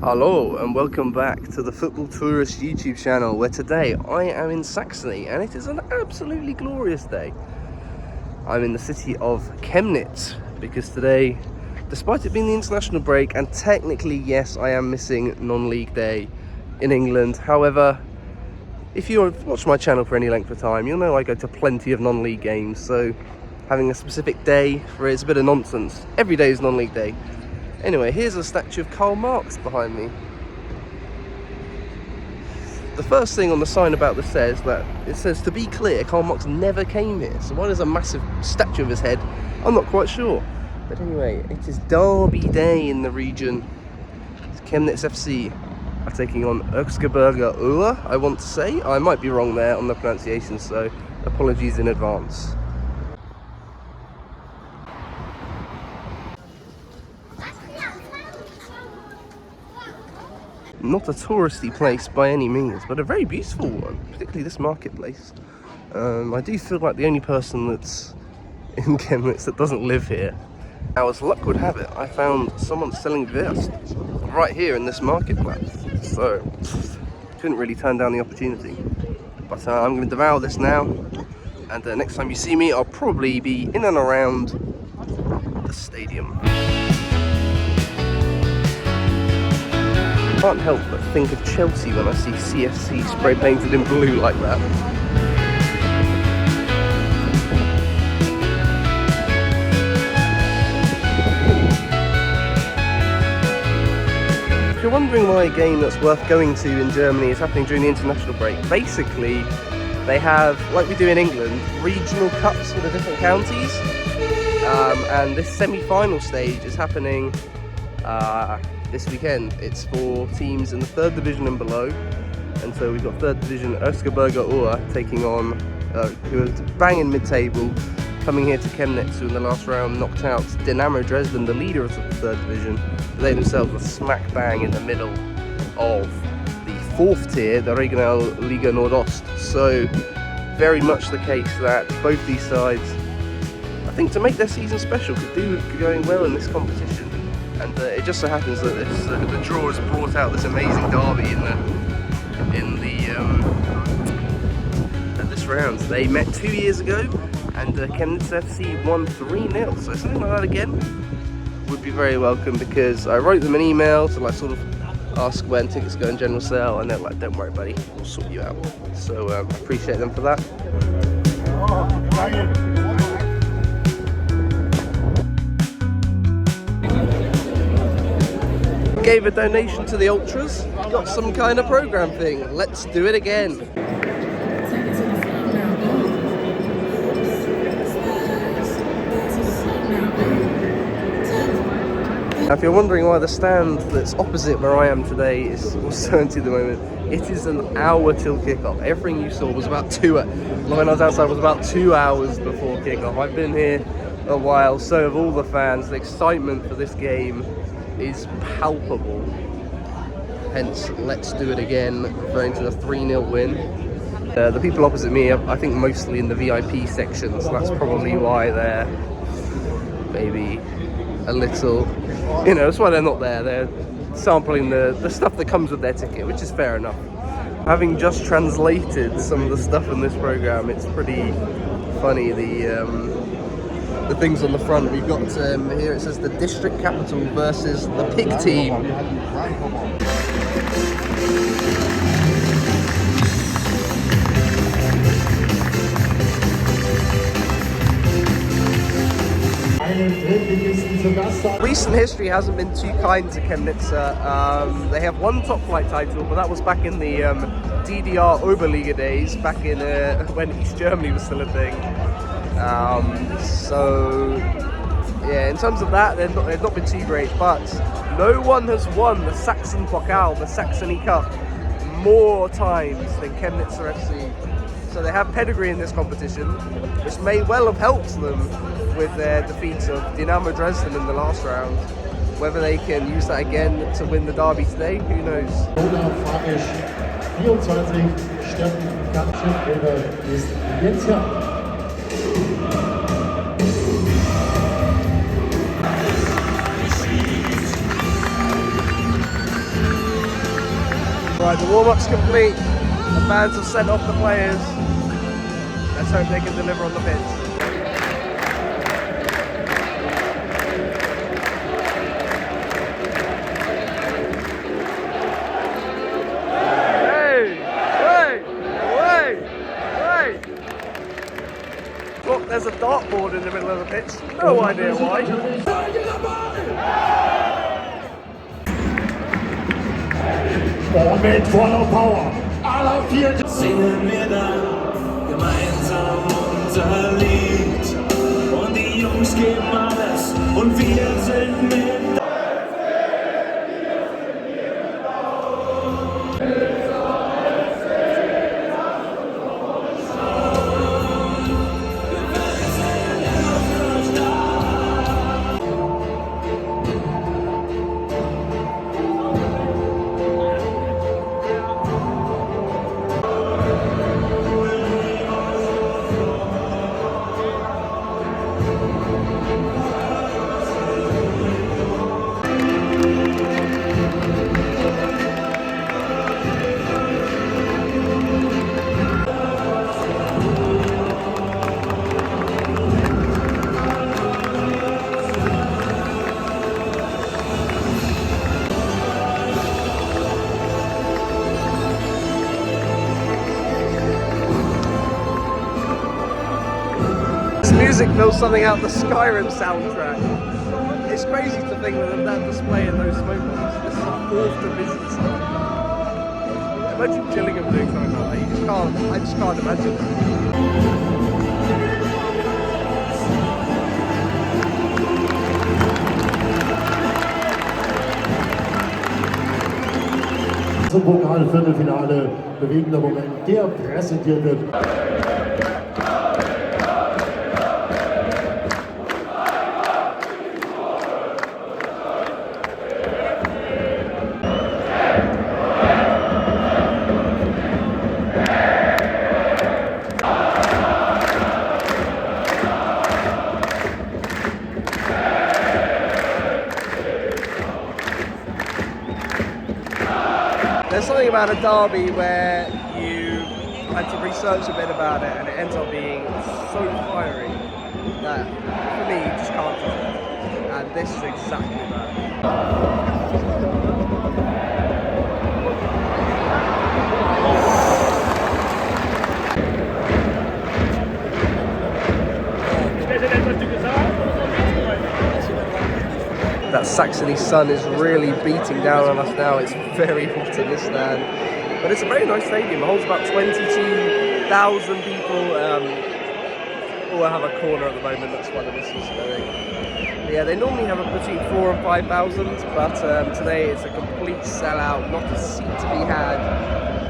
Hello and welcome back to the Football Tourist YouTube channel, where today I am in Saxony and it is an absolutely glorious day. I'm in the city of Chemnitz because today, despite it being the international break, and technically yes, I am missing non-league day in England. However, if you've watched my channel for any length of time, you'll know I go to plenty of non-league games, so having a specific day for it is a bit of nonsense. Every day is non-league day. Anyway, here's a statue of Karl Marx behind me. The first thing on the sign about this says, to be clear, Karl Marx never came here. So why there's a massive statue of his head, I'm not quite sure. But anyway, it is derby day in the region. It's Chemnitz FC are taking on Erzgebirge, I want to say. I might be wrong there on the pronunciation, so apologies in advance. Not a touristy place by any means, but a very beautiful one, particularly this marketplace. I do feel like the only person that's in Chemnitz that doesn't live here. Now, as luck would have it, I found someone selling Wurst right here in this marketplace, so couldn't really turn down the opportunity. But I'm going to devour this now, and next time you see me, I'll probably be in and around the stadium. I can't help but think of Chelsea when I see CFC spray painted in blue like that. If you're wondering why a game that's worth going to in Germany is happening during the international break, basically they have, like we do in England, regional cups for the different counties, and this semi-final stage is happening this weekend. It's for teams in the 3rd division and below, and so we've got 3rd division Erzgebirge taking on who are banging mid-table, coming here to Chemnitz, who in the last round knocked out Dynamo Dresden, the leader of the 3rd division. They themselves are smack bang in the middle of the 4th tier, the Regional Liga Nordost. So very much the case that both these sides, I think, to make their season special, could do with going well in this competition. And it just so happens that the draw has brought out this amazing derby at this round. They met 2 years ago, and Chemnitz FC won 3-0. So something like that again would be very welcome, because I wrote them an email to sort of ask when tickets go in general sale, and they're like, "Don't worry, buddy, we'll sort you out." So I appreciate them for that. Gave a donation to the Ultras, got some kind of program thing. Let's do it again. Now, if you're wondering why the stand that's opposite where I am today is also empty at the moment, it is an hour till kickoff. Everything you saw was about line I was outside was about 2 hours before kickoff. I've been here a while, so have all the fans. The excitement for this game is palpable. Hence, let's do it again, referring to the 3-0 win. The people opposite me are, I think, mostly in the VIP section, so that's probably why they're maybe a little, that's why they're not there. They're sampling the stuff that comes with their ticket, which is fair enough. Having just translated some of the stuff in this program, it's pretty funny. The things on the front, we've got here, it says the district capital versus the pig team. Recent history hasn't been too kind to Chemnitzer. They have one top flight title, but that was back in the DDR Oberliga days, back in when East Germany was still a thing. So yeah, in terms of that, they've not been too great, but no one has won the Sachsen Pokal, the Saxony Cup, more times than Chemnitzer FC. So they have pedigree in this competition, which may well have helped them with their defeats of Dynamo Dresden in the last round. Whether they can use that again to win the derby today, who knows? 24 ist jetzt Right, the warm-up's complete. The fans have sent off the players. Let's hope they can deliver on the pitch. Look, there's a dartboard in the middle of the pitch. No idea why. Und mit voller Power aller vier singen wir dann gemeinsam unser Lied. Und die Jungs geben alles und wir sind mit. Music feels something out of the Skyrim soundtrack. It's crazy to think that that display in those smoke bombs, this is the fourth division stuff. Imagine Gillingham doing something like that. You just can't, I just can't imagine. Sachsen Pokal Viertelfinale, bewegender Moment, der präsentiert wird. There's something about a derby where you had to research a bit about it and it ends up being so fiery that for me you just can't do it. And this is exactly that. That Saxony sun is really beating down on us now. It's very hot in this stand. But it's a very nice stadium. It holds about 22,000 people. I have a corner at the moment, that's why the whistle's going. But yeah, they normally have between 4,000 and 5,000, but today it's a complete sellout, not a seat to be had.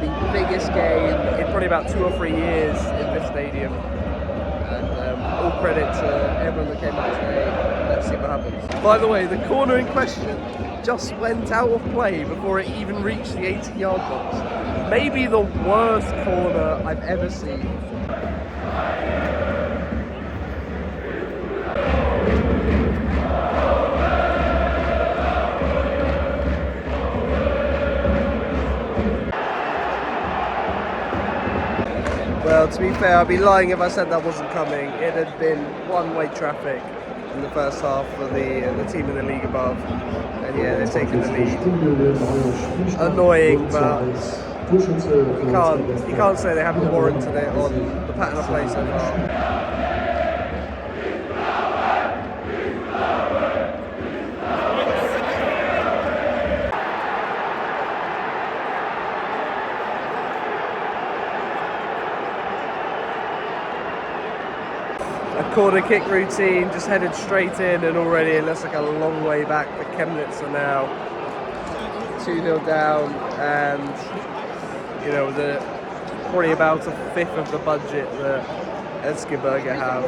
The biggest game in probably about 2 or 3 years in this stadium. And all credit to everyone that came out today. Let's see what happens. By the way, the corner in question just went out of play before it even reached the 80-yard box. Maybe the worst corner I've ever seen. Well, to be fair, I'd be lying if I said that wasn't coming. It had been one-way traffic in the first half for the team in the league above, and yeah, they're taking the lead. Annoying, but you can't say they haven't warranted it on the pattern of play so far. A corner kick routine, just headed straight in, and already it looks like a long way back for Chemnitzer now. 2-0 down, and you know, probably about a fifth of the budget that Erzgebirge have.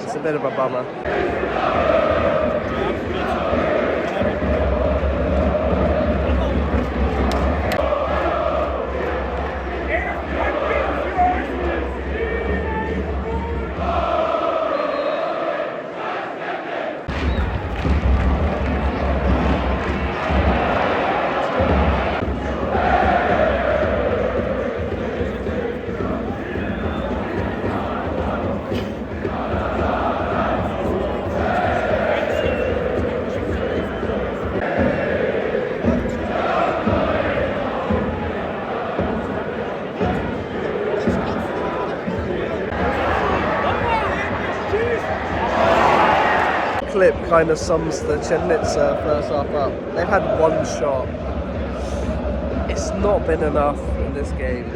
It's a bit of a bummer. kind of sums the Chemnitzer first half up. They've had one shot. It's not been enough in this game,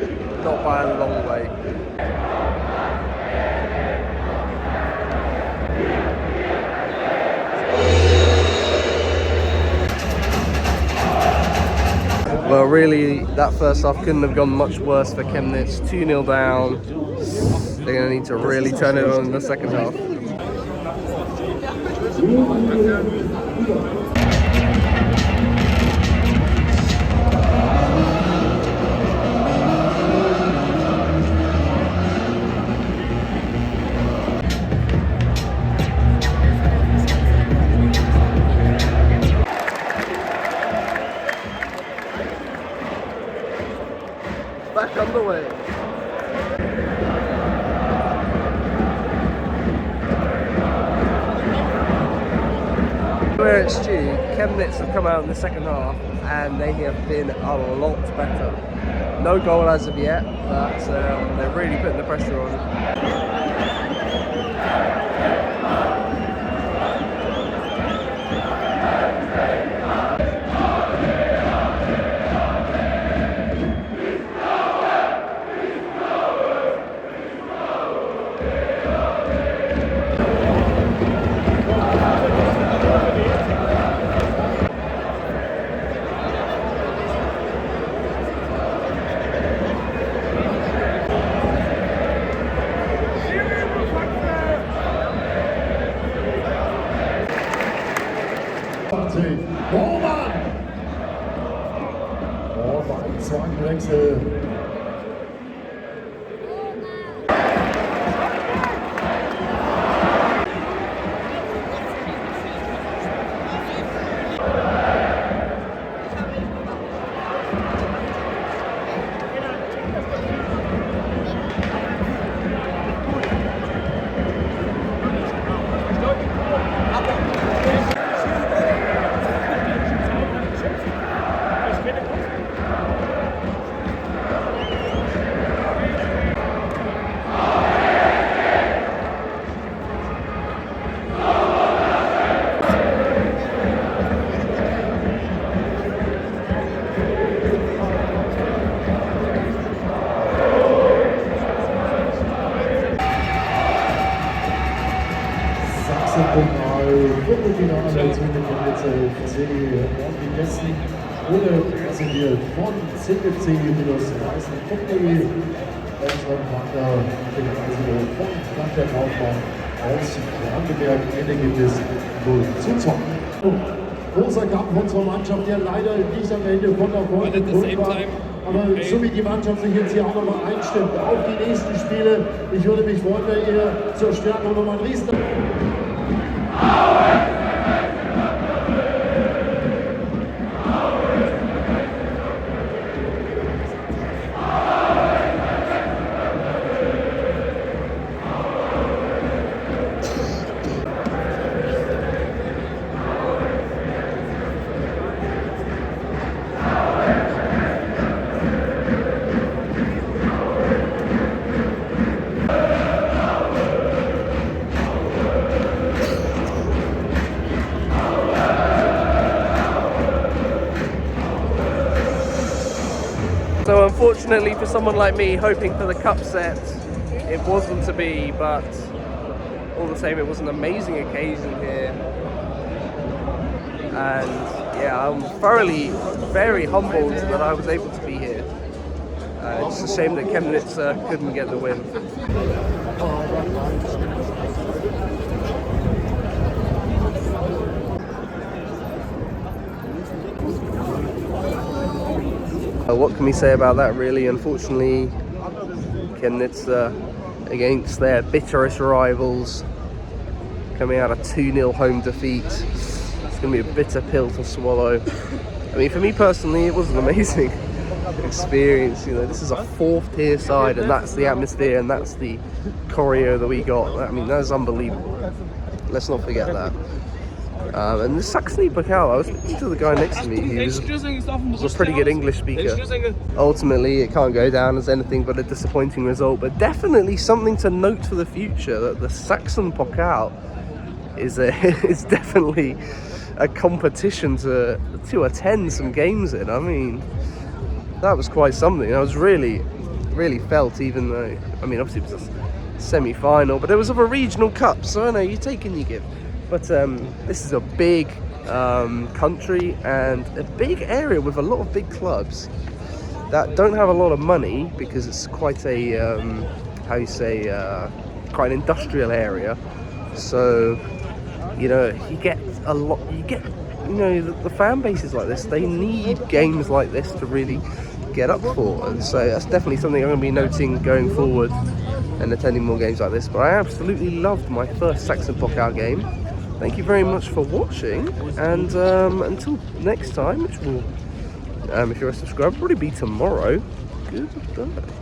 not by a long way. Well, really, that first half couldn't have gone much worse for Chemnitz. 2-0 down. They're going to need to really turn it on in the second half. Back underway. Where it's due, Chemnitz have come out in the second half and they have been a lot better. No goal as of yet, but they're really putting the pressure on. Roman! Oh, war ein Zwangwechsel. Sachsen Pokal, Viertelfinale zwischen Chemnitzer und die Besten wurde präsentiert von cfc-reisen.de, unserem Partner von der Kaufmann aus Erzgebirge. Ende gibt es 0:2. Großer Kampf unserer Mannschaft, der leider nicht am Ende von der Folge war. Aber so wie die Mannschaft sich jetzt hier auch nochmal einstimmt auf die nächsten Spiele, ich würde mich freuen, wenn ihr zur Stärkung nochmal ein Riesen. So unfortunately for someone like me hoping for the cup set, it wasn't to be, but all the same it was an amazing occasion here. And yeah, I'm thoroughly very humbled that I was able to be here. It's a shame that Chemnitz couldn't get the win. What can we say about that really? Unfortunately, Chemnitz against their bitterest rivals, coming out a 2-0 home defeat. It's going to be a bitter pill to swallow. I mean, for me personally, it was an amazing experience. You know, this is a 4th tier side, and that's the atmosphere and that's the choreo that we got. I mean, that is unbelievable. Let's not forget that. And the Sachsen Pokal, I was speaking to the guy next to me, he was a pretty good English speaker. Ultimately, it can't go down as anything but a disappointing result, but definitely something to note for the future, that the Sachsen Pokal is is definitely a competition to attend some games in. I mean, that was quite something. I was really felt, even though, I mean, obviously it was a semi-final, but it was of a regional cup, so I know you take and you give. But this is a big country and a big area with a lot of big clubs that don't have a lot of money, because it's quite a how you say, quite an industrial area. So, you know, you get a lot, you know, the fan bases like this, they need games like this to really get up for, and so that's definitely something I'm going to be noting going forward and attending more games like this. But I absolutely loved my first Sachsen Pokal game. Thank you very much for watching, and until next time, which will, if you're a subscriber, probably be tomorrow. Goodbye.